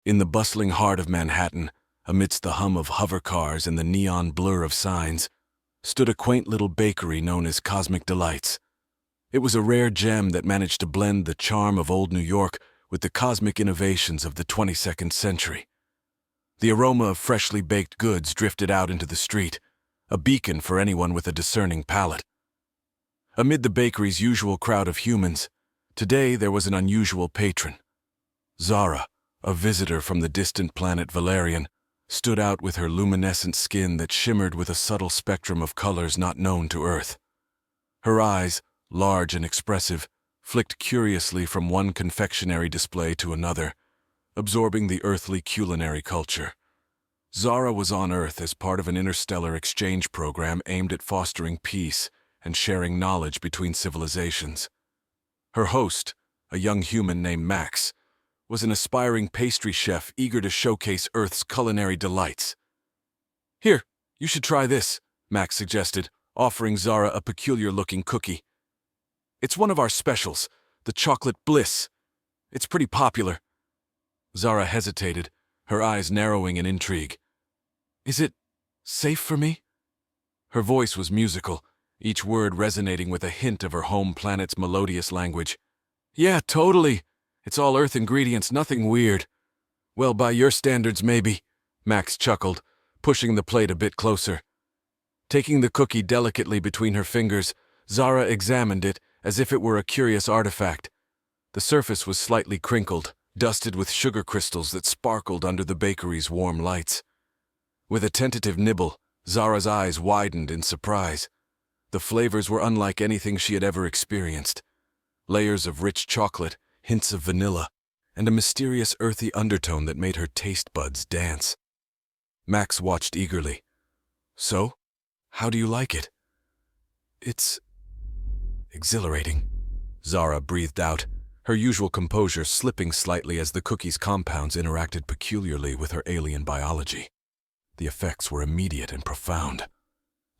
In the bustling heart of Manhattan, amidst the hum of hover cars and the neon blur of signs, stood a quaint little bakery known as Cosmic Delights. It was a rare gem that managed to blend the charm of old New York with the cosmic innovations of the 22nd century. The aroma of freshly baked goods drifted out into the street, a beacon for anyone with a discerning palate. Amid the bakery's usual crowd of humans, today there was an unusual patron. Zara, a visitor from the distant planet Valerian, stood out with her luminescent skin that shimmered with a subtle spectrum of colors not known to Earth. Her eyes, large and expressive, flicked curiously from one confectionery display to another, absorbing the earthly culinary culture. Zara was on Earth as part of an interstellar exchange program aimed at fostering peace and sharing knowledge between civilizations. Her host, a young human named Max, was an aspiring pastry chef eager to showcase Earth's culinary delights. "Here, you should try this," Max suggested, offering Zara a peculiar-looking cookie. "It's one of our specials, the chocolate bliss. It's pretty popular." Zara hesitated, her eyes narrowing in intrigue. "Is it safe for me?" Her voice was musical, each word resonating with a hint of her home planet's melodious language. "Yeah, totally. It's all Earth ingredients, nothing weird." "Well, by your standards, maybe," Max chuckled, pushing the plate a bit closer. Taking the cookie delicately between her fingers, Zara examined it as if it were a curious artifact. The surface was slightly crinkled, dusted with sugar crystals that sparkled under the bakery's warm lights. With a tentative nibble, Zara's eyes widened in surprise. The flavors were unlike anything she had ever experienced. Layers of rich chocolate, hints of vanilla, and a mysterious earthy undertone that made her taste buds dance. Max watched eagerly. "So, how do you like it?" "It's exhilarating," Zara breathed out, her usual composure slipping slightly as the cookie's compounds interacted peculiarly with her alien biology. The effects were immediate and profound.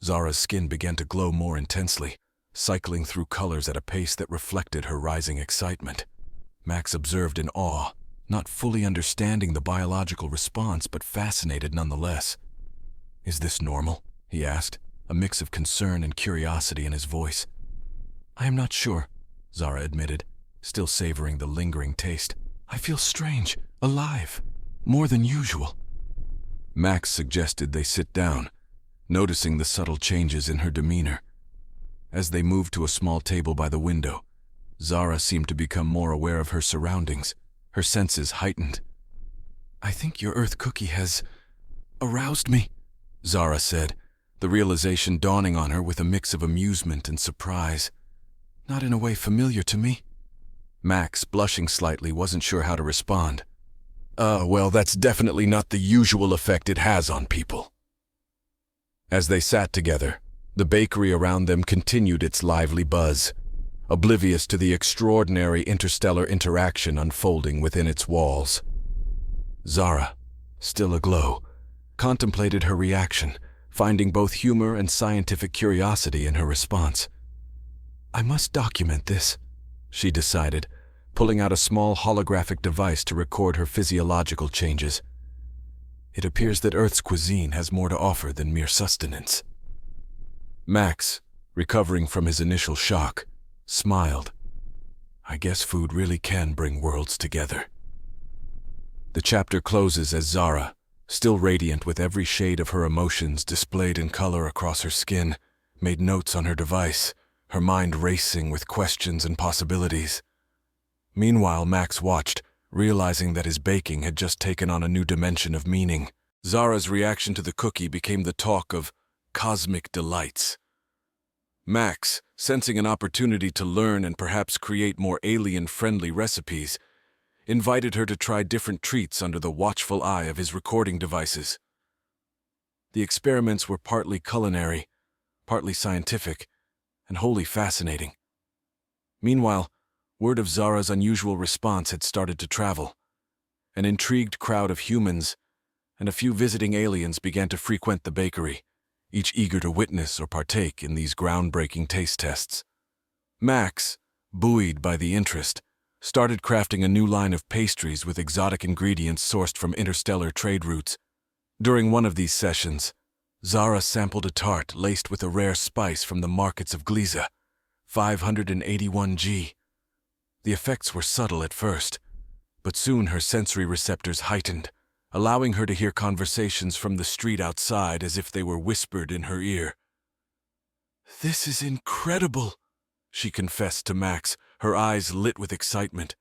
Zara's skin began to glow more intensely, cycling through colors at a pace that reflected her rising excitement. Max observed in awe, not fully understanding the biological response but fascinated nonetheless. "Is this normal?" he asked, a mix of concern and curiosity in his voice. "I am not sure," Zara admitted, still savoring the lingering taste. "I feel strange, alive, more than usual." Max suggested they sit down, noticing the subtle changes in her demeanor. As they moved to a small table by the window, Zara seemed to become more aware of her surroundings, her senses heightened. "I think your Earth cookie has aroused me," Zara said, the realization dawning on her with a mix of amusement and surprise. "Not in a way familiar to me." Max, blushing slightly, wasn't sure how to respond. Well, that's definitely not the usual effect it has on people." As they sat together, the bakery around them continued its lively buzz, oblivious to the extraordinary interstellar interaction unfolding within its walls. Zara, still aglow, contemplated her reaction, finding both humor and scientific curiosity in her response. "I must document this," she decided, pulling out a small holographic device to record her physiological changes. "It appears that Earth's cuisine has more to offer than mere sustenance." Max, recovering from his initial shock, smiled. "I guess food really can bring worlds together." The chapter closes as Zara, still radiant with every shade of her emotions displayed in color across her skin, made notes on her device, her mind racing with questions and possibilities. Meanwhile, Max watched, realizing that his baking had just taken on a new dimension of meaning. Zara's reaction to the cookie became the talk of Cosmic Delights. Max, sensing an opportunity to learn and perhaps create more alien-friendly recipes, invited her to try different treats under the watchful eye of his recording devices. The experiments were partly culinary, partly scientific, and wholly fascinating. Meanwhile, word of Zara's unusual response had started to travel. An intrigued crowd of humans and a few visiting aliens began to frequent the bakery, each eager to witness or partake in these groundbreaking taste tests. Max, buoyed by the interest, started crafting a new line of pastries with exotic ingredients sourced from interstellar trade routes. During one of these sessions, Zara sampled a tart laced with a rare spice from the markets of Gliza, 581G. The effects were subtle at first, but soon her sensory receptors heightened, allowing her to hear conversations from the street outside as if they were whispered in her ear. "This is incredible," she confessed to Max, her eyes lit with excitement.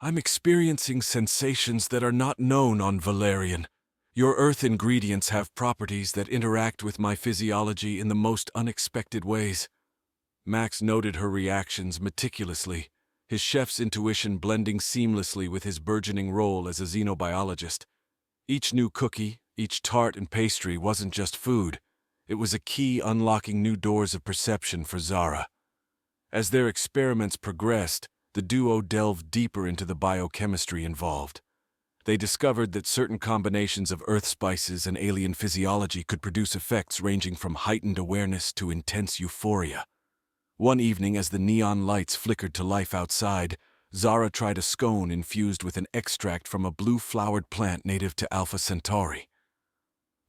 "I'm experiencing sensations that are not known on Valerian. Your Earth ingredients have properties that interact with my physiology in the most unexpected ways." Max noted her reactions meticulously, his chef's intuition blending seamlessly with his burgeoning role as a xenobiologist. Each new cookie, each tart and pastry wasn't just food. It was a key unlocking new doors of perception for Zara. As their experiments progressed, the duo delved deeper into the biochemistry involved. They discovered that certain combinations of earth spices and alien physiology could produce effects ranging from heightened awareness to intense euphoria. One evening, as the neon lights flickered to life outside, Zara tried a scone infused with an extract from a blue-flowered plant native to Alpha Centauri.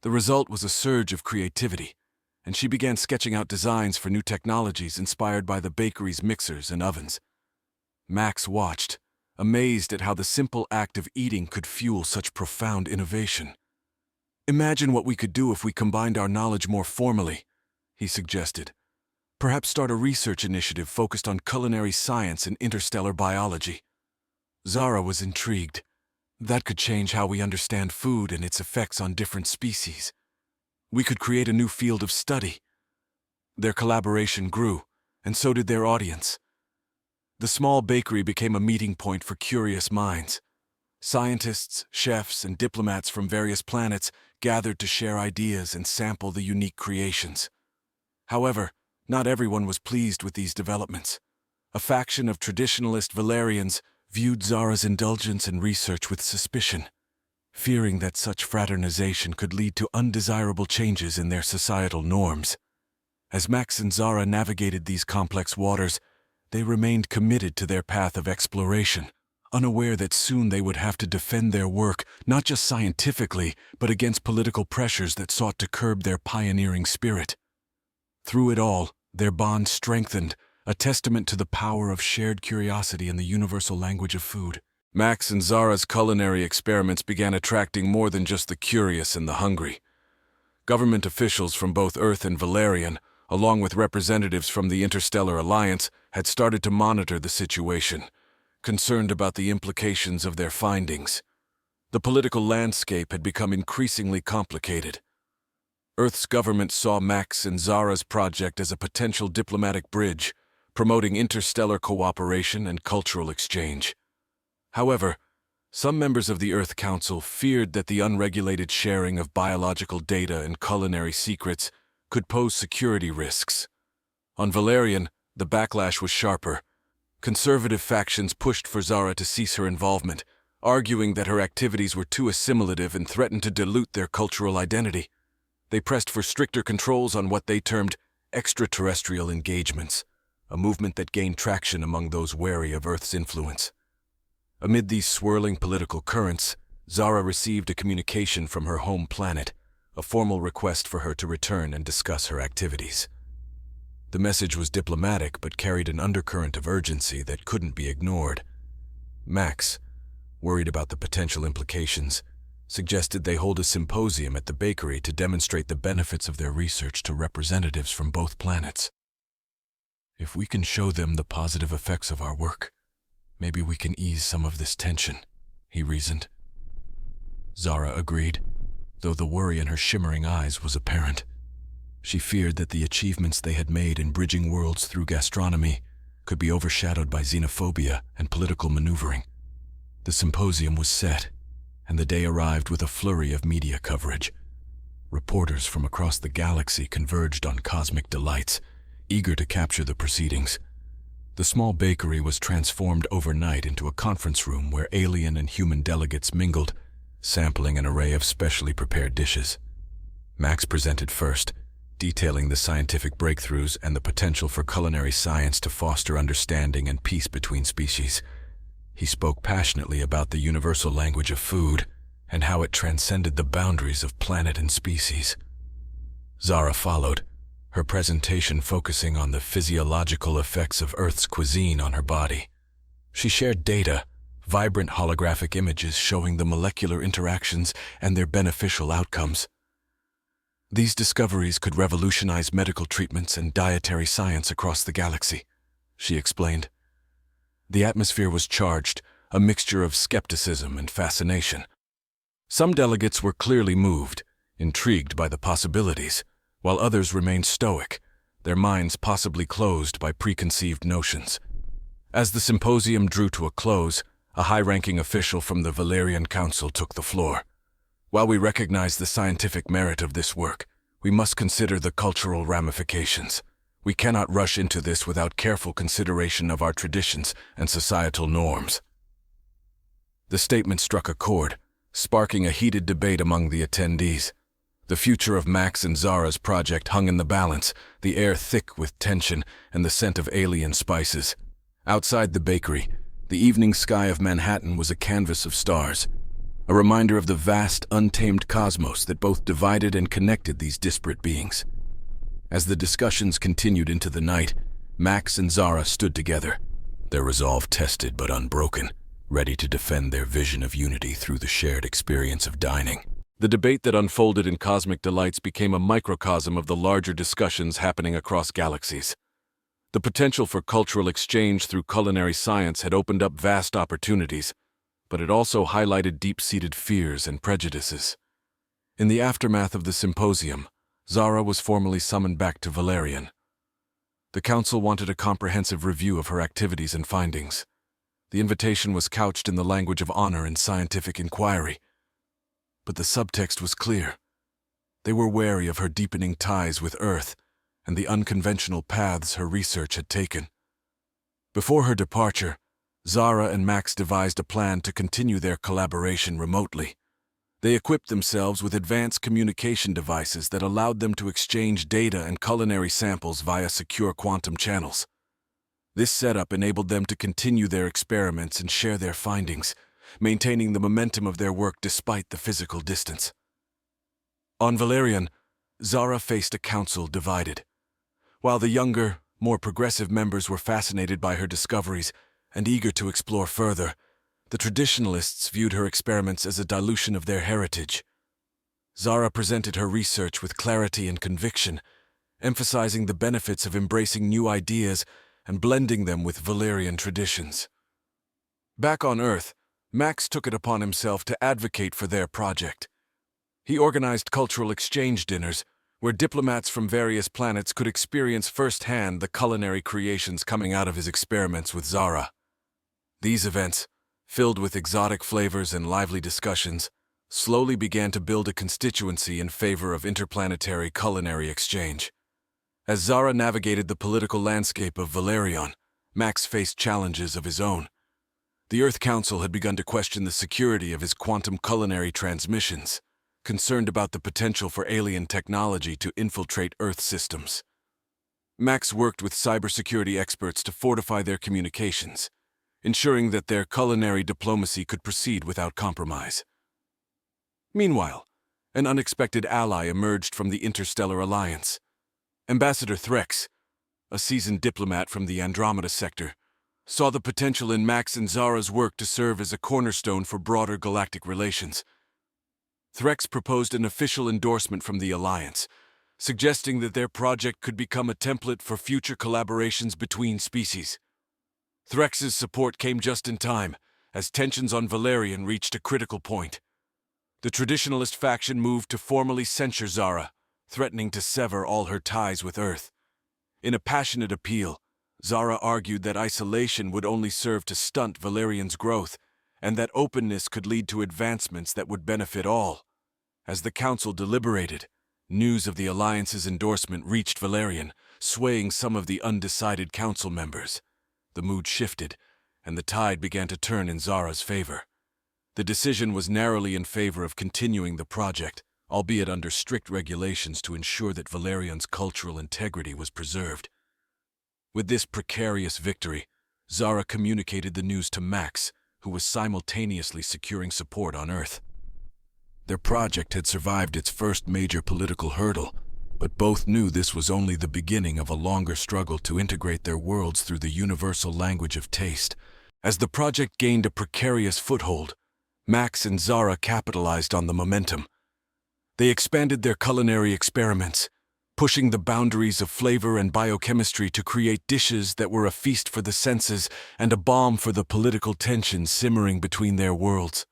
The result was a surge of creativity, and she began sketching out designs for new technologies inspired by the bakery's mixers and ovens. Max watched, amazed at how the simple act of eating could fuel such profound innovation. "Imagine what we could do if we combined our knowledge more formally," he suggested. "Perhaps start a research initiative focused on culinary science and interstellar biology." Zara was intrigued. That could change how we understand food and its effects on different species. We could create a new field of study. Their collaboration grew, and so did their audience. The small bakery became a meeting point for curious minds. Scientists, chefs, and diplomats from various planets gathered to share ideas and sample the unique creations. However, not everyone was pleased with these developments. A faction of traditionalist Valerians viewed Zara's indulgence in research with suspicion, fearing that such fraternization could lead to undesirable changes in their societal norms. As Max and Zara navigated these complex waters, they remained committed to their path of exploration, unaware that soon they would have to defend their work not just scientifically, but against political pressures that sought to curb their pioneering spirit. Through it all, their bond strengthened, a testament to the power of shared curiosity in the universal language of food. Max and Zara's culinary experiments began attracting more than just the curious and the hungry. Government officials from both Earth and Valerian, along with representatives from the Interstellar Alliance, had started to monitor the situation, concerned about the implications of their findings. The political landscape had become increasingly complicated. Earth's government saw Max and Zara's project as a potential diplomatic bridge, promoting interstellar cooperation and cultural exchange. However, some members of the Earth Council feared that the unregulated sharing of biological data and culinary secrets could pose security risks. On Valerian, the backlash was sharper. Conservative factions pushed for Zara to cease her involvement, arguing that her activities were too assimilative and threatened to dilute their cultural identity. They pressed for stricter controls on what they termed extraterrestrial engagements, a movement that gained traction among those wary of Earth's influence. Amid these swirling political currents, Zara received a communication from her home planet, a formal request for her to return and discuss her activities. The message was diplomatic but carried an undercurrent of urgency that couldn't be ignored. Max, worried about the potential implications, suggested they hold a symposium at the bakery to demonstrate the benefits of their research to representatives from both planets. "If we can show them the positive effects of our work, maybe we can ease some of this tension," he reasoned. Zara agreed, though the worry in her shimmering eyes was apparent. She feared that the achievements they had made in bridging worlds through gastronomy could be overshadowed by xenophobia and political maneuvering. The symposium was set, and the day arrived with a flurry of media coverage. Reporters from across the galaxy converged on Cosmic Delights, eager to capture the proceedings. The small bakery was transformed overnight into a conference room where alien and human delegates mingled, sampling an array of specially prepared dishes. Max presented first, detailing the scientific breakthroughs and the potential for culinary science to foster understanding and peace between species. He spoke passionately about the universal language of food and how it transcended the boundaries of planet and species. Zara followed, her presentation focusing on the physiological effects of Earth's cuisine on her body. She shared data, vibrant holographic images showing the molecular interactions and their beneficial outcomes. These discoveries could revolutionize medical treatments and dietary science across the galaxy, she explained. The atmosphere was charged, a mixture of skepticism and fascination. Some delegates were clearly moved, intrigued by the possibilities, while others remained stoic, their minds possibly closed by preconceived notions. As the symposium drew to a close, a high-ranking official from the Valerian Council took the floor. While we recognize the scientific merit of this work, we must consider the cultural ramifications. We cannot rush into this without careful consideration of our traditions and societal norms. The statement struck a chord, sparking a heated debate among the attendees. The future of Max and Zara's project hung in the balance, the air thick with tension and the scent of alien spices. Outside the bakery, the evening sky of Manhattan was a canvas of stars, a reminder of the vast, untamed cosmos that both divided and connected these disparate beings. As the discussions continued into the night, Max and Zara stood together, their resolve tested but unbroken, ready to defend their vision of unity through the shared experience of dining. The debate that unfolded in Cosmic Delights became a microcosm of the larger discussions happening across galaxies. The potential for cultural exchange through culinary science had opened up vast opportunities, but it also highlighted deep-seated fears and prejudices. In the aftermath of the symposium, Zara was formally summoned back to Valerian. The council wanted a comprehensive review of her activities and findings. The invitation was couched in the language of honor and scientific inquiry, but the subtext was clear. They were wary of her deepening ties with Earth and the unconventional paths her research had taken. Before her departure, Zara and Max devised a plan to continue their collaboration remotely. They equipped themselves with advanced communication devices that allowed them to exchange data and culinary samples via secure quantum channels. This setup enabled them to continue their experiments and share their findings, maintaining the momentum of their work despite the physical distance. On Valerian, Zara faced a council divided. While the younger, more progressive members were fascinated by her discoveries and eager to explore further, the traditionalists viewed her experiments as a dilution of their heritage. Zara presented her research with clarity and conviction, emphasizing the benefits of embracing new ideas and blending them with Valerian traditions. Back on Earth, Max took it upon himself to advocate for their project. He organized cultural exchange dinners, where diplomats from various planets could experience firsthand the culinary creations coming out of his experiments with Zara. These events, filled with exotic flavors and lively discussions, slowly began to build a constituency in favor of interplanetary culinary exchange. As Zara navigated the political landscape of Valerian, Max faced challenges of his own. The Earth Council had begun to question the security of his quantum culinary transmissions, concerned about the potential for alien technology to infiltrate Earth systems. Max worked with cybersecurity experts to fortify their communications, ensuring that their culinary diplomacy could proceed without compromise. Meanwhile, an unexpected ally emerged from the Interstellar Alliance. Ambassador Threx, a seasoned diplomat from the Andromeda sector, saw the potential in Max and Zara's work to serve as a cornerstone for broader galactic relations. Threx proposed an official endorsement from the Alliance, suggesting that their project could become a template for future collaborations between species. Threx's support came just in time, as tensions on Valerian reached a critical point. The traditionalist faction moved to formally censure Zara, threatening to sever all her ties with Earth. In a passionate appeal, Zara argued that isolation would only serve to stunt Valerian's growth, and that openness could lead to advancements that would benefit all. As the council deliberated, news of the Alliance's endorsement reached Valerian, swaying some of the undecided council members. The mood shifted, and the tide began to turn in Zara's favor. The decision was narrowly in favor of continuing the project, albeit under strict regulations to ensure that Valerian's cultural integrity was preserved. With this precarious victory, Zara communicated the news to Max, who was simultaneously securing support on Earth. Their project had survived its first major political hurdle, but both knew this was only the beginning of a longer struggle to integrate their worlds through the universal language of taste. As the project gained a precarious foothold, Max and Zara capitalized on the momentum. They expanded their culinary experiments, pushing the boundaries of flavor and biochemistry to create dishes that were a feast for the senses and a balm for the political tension simmering between their worlds.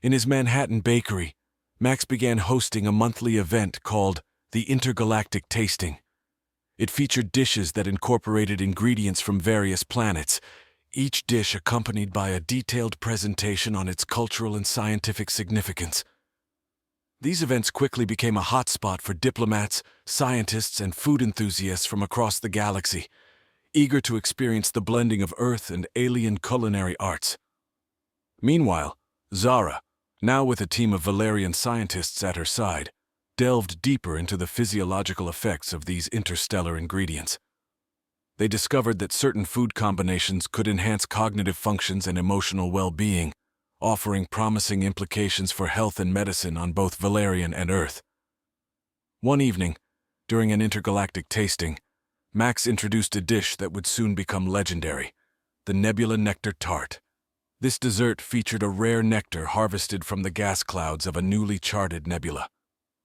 In his Manhattan bakery, Max began hosting a monthly event called the Intergalactic Tasting. It featured dishes that incorporated ingredients from various planets, each dish accompanied by a detailed presentation on its cultural and scientific significance. These events quickly became a hotspot for diplomats, scientists, and food enthusiasts from across the galaxy, eager to experience the blending of Earth and alien culinary arts. Meanwhile, Zara, now with a team of Valerian scientists at her side, delved deeper into the physiological effects of these interstellar ingredients. They discovered that certain food combinations could enhance cognitive functions and emotional well-being, offering promising implications for health and medicine on both Valerian and Earth. One evening, during an intergalactic tasting, Max introduced a dish that would soon become legendary, the Nebula Nectar Tart. This dessert featured a rare nectar harvested from the gas clouds of a newly charted nebula.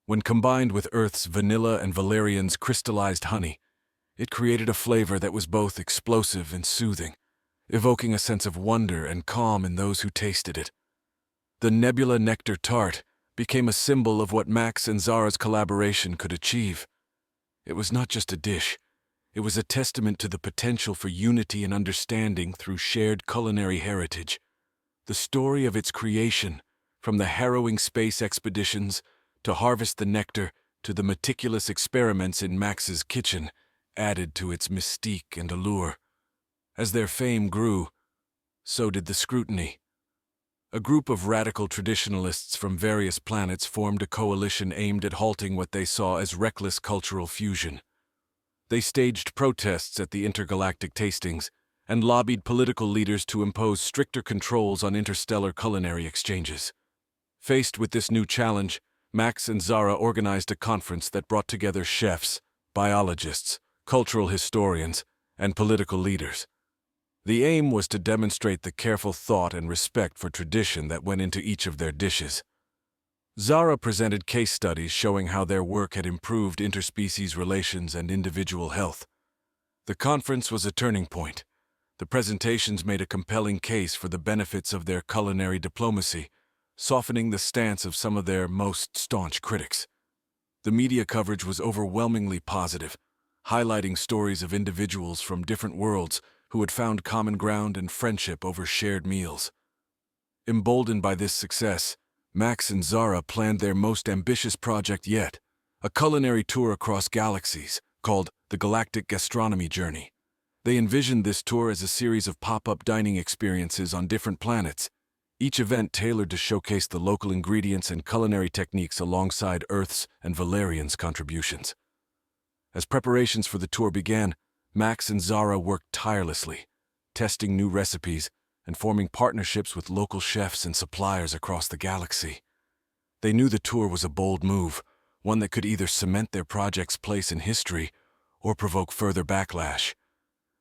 When combined with Earth's vanilla and Valerian's crystallized honey, it created a flavor that was both explosive and soothing, evoking a sense of wonder and calm in those who tasted it. The Nebula Nectar Tart became a symbol of what Max and Zara's collaboration could achieve. It was not just a dish. It was a testament to the potential for unity and understanding through shared culinary heritage. The story of its creation, from the harrowing space expeditions to harvest the nectar to the meticulous experiments in Max's kitchen, added to its mystique and allure. As their fame grew, so did the scrutiny. A group of radical traditionalists from various planets formed a coalition aimed at halting what they saw as reckless cultural fusion. They staged protests at the intergalactic tastings and lobbied political leaders to impose stricter controls on interstellar culinary exchanges. Faced with this new challenge, Max and Zara organized a conference that brought together chefs, biologists, cultural historians, and political leaders. The aim was to demonstrate the careful thought and respect for tradition that went into each of their dishes. Zara presented case studies showing how their work had improved interspecies relations and individual health. The conference was a turning point. The presentations made a compelling case for the benefits of their culinary diplomacy, softening the stance of some of their most staunch critics. The media coverage was overwhelmingly positive, highlighting stories of individuals from different worlds who had found common ground and friendship over shared meals. Emboldened by this success, Max and Zara planned their most ambitious project yet, a culinary tour across galaxies called the Galactic Gastronomy Journey. They envisioned this tour as a series of pop-up dining experiences on different planets, each event tailored to showcase the local ingredients and culinary techniques alongside Earth's and Valerian's contributions. As preparations for the tour began, Max and Zara worked tirelessly, testing new recipes and forming partnerships with local chefs and suppliers across the galaxy. They knew the tour was a bold move, one that could either cement their project's place in history or provoke further backlash.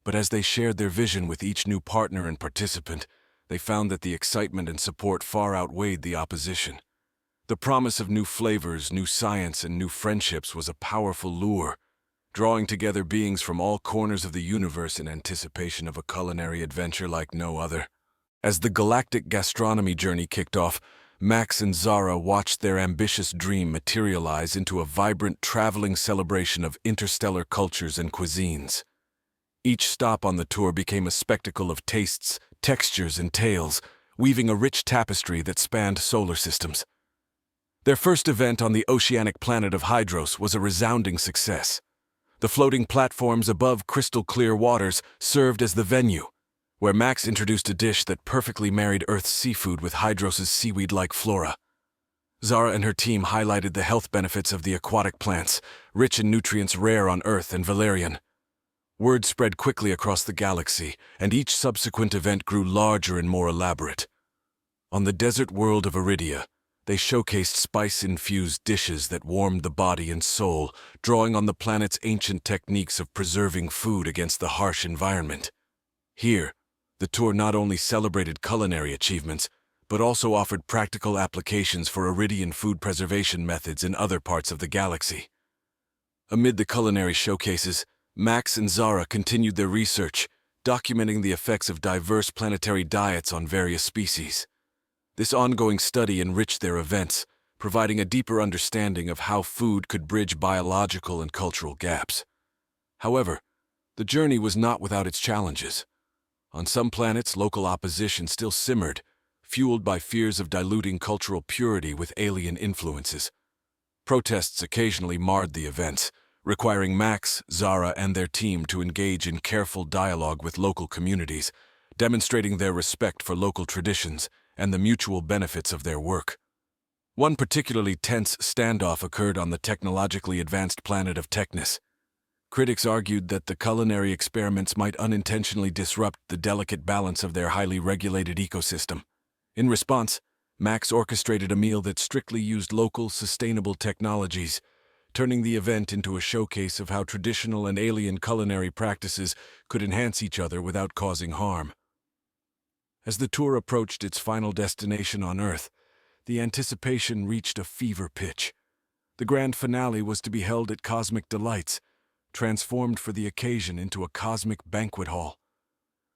But as they shared their vision with each new partner and participant, they found that the excitement and support far outweighed the opposition. The promise of new flavors, new science, and new friendships was a powerful lure, drawing together beings from all corners of the universe in anticipation of a culinary adventure like no other. As the galactic gastronomy journey kicked off, Max and Zara watched their ambitious dream materialize into a vibrant traveling celebration of interstellar cultures and cuisines. Each stop on the tour became a spectacle of tastes, textures, and tales, weaving a rich tapestry that spanned solar systems. Their first event on the oceanic planet of Hydros was a resounding success. The floating platforms above crystal-clear waters served as the venue, where Max introduced a dish that perfectly married Earth's seafood with Hydros' seaweed-like flora. Zara and her team highlighted the health benefits of the aquatic plants, rich in nutrients rare on Earth and Valerian. Word spread quickly across the galaxy, and each subsequent event grew larger and more elaborate. On the desert world of Iridia, they showcased spice-infused dishes that warmed the body and soul, drawing on the planet's ancient techniques of preserving food against the harsh environment. Here, the tour not only celebrated culinary achievements, but also offered practical applications for Iridian food preservation methods in other parts of the galaxy. Amid the culinary showcases, Max and Zara continued their research, documenting the effects of diverse planetary diets on various species. This ongoing study enriched their events, providing a deeper understanding of how food could bridge biological and cultural gaps. However, the journey was not without its challenges. On some planets, local opposition still simmered, fueled by fears of diluting cultural purity with alien influences. Protests occasionally marred the events, requiring Max, Zara, and their team to engage in careful dialogue with local communities, demonstrating their respect for local traditions and the mutual benefits of their work. One particularly tense standoff occurred on the technologically advanced planet of Technis. Critics argued that the culinary experiments might unintentionally disrupt the delicate balance of their highly regulated ecosystem. In response, Max orchestrated a meal that strictly used local, sustainable technologies, turning the event into a showcase of how traditional and alien culinary practices could enhance each other without causing harm. As the tour approached its final destination on Earth, the anticipation reached a fever pitch. The grand finale was to be held at Cosmic Delights, transformed for the occasion into a cosmic banquet hall.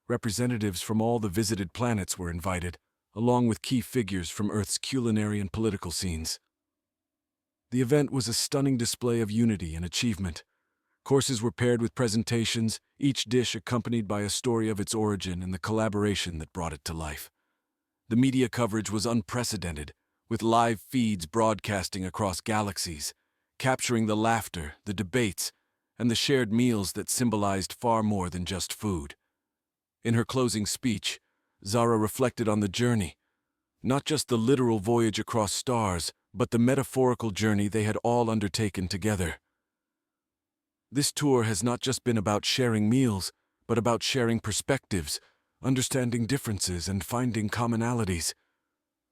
Representatives from all the visited planets were invited, along with key figures from Earth's culinary and political scenes. The event was a stunning display of unity and achievement. Courses were paired with presentations, each dish accompanied by a story of its origin and the collaboration that brought it to life. The media coverage was unprecedented, with live feeds broadcasting across galaxies, capturing the laughter, the debates, and the shared meals that symbolized far more than just food. In her closing speech, Zara reflected on the journey, not just the literal voyage across stars, but the metaphorical journey they had all undertaken together. This tour has not just been about sharing meals, but about sharing perspectives, understanding differences, and finding commonalities.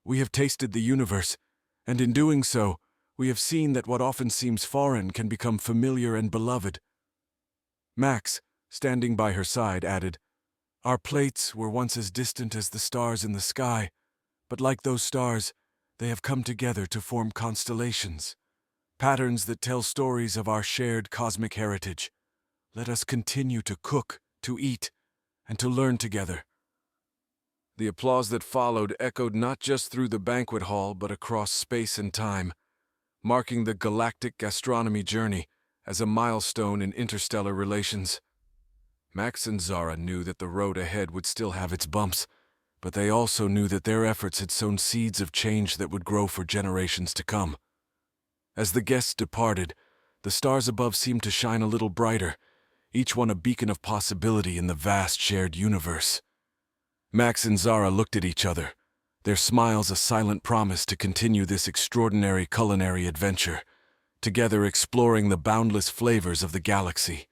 We have tasted the universe, and in doing so, we have seen that what often seems foreign can become familiar and beloved. Max, standing by her side, added, "Our plates were once as distant as the stars in the sky, but like those stars, they have come together to form constellations, patterns that tell stories of our shared cosmic heritage. Let us continue to cook, to eat, and to learn together." The applause that followed echoed not just through the banquet hall but across space and time, marking the galactic gastronomy journey as a milestone in interstellar relations. Max and Zara knew that the road ahead would still have its bumps, but they also knew that their efforts had sown seeds of change that would grow for generations to come. As the guests departed, the stars above seemed to shine a little brighter, each one a beacon of possibility in the vast shared universe. Max and Zara looked at each other, their smiles a silent promise to continue this extraordinary culinary adventure, together exploring the boundless flavors of the galaxy.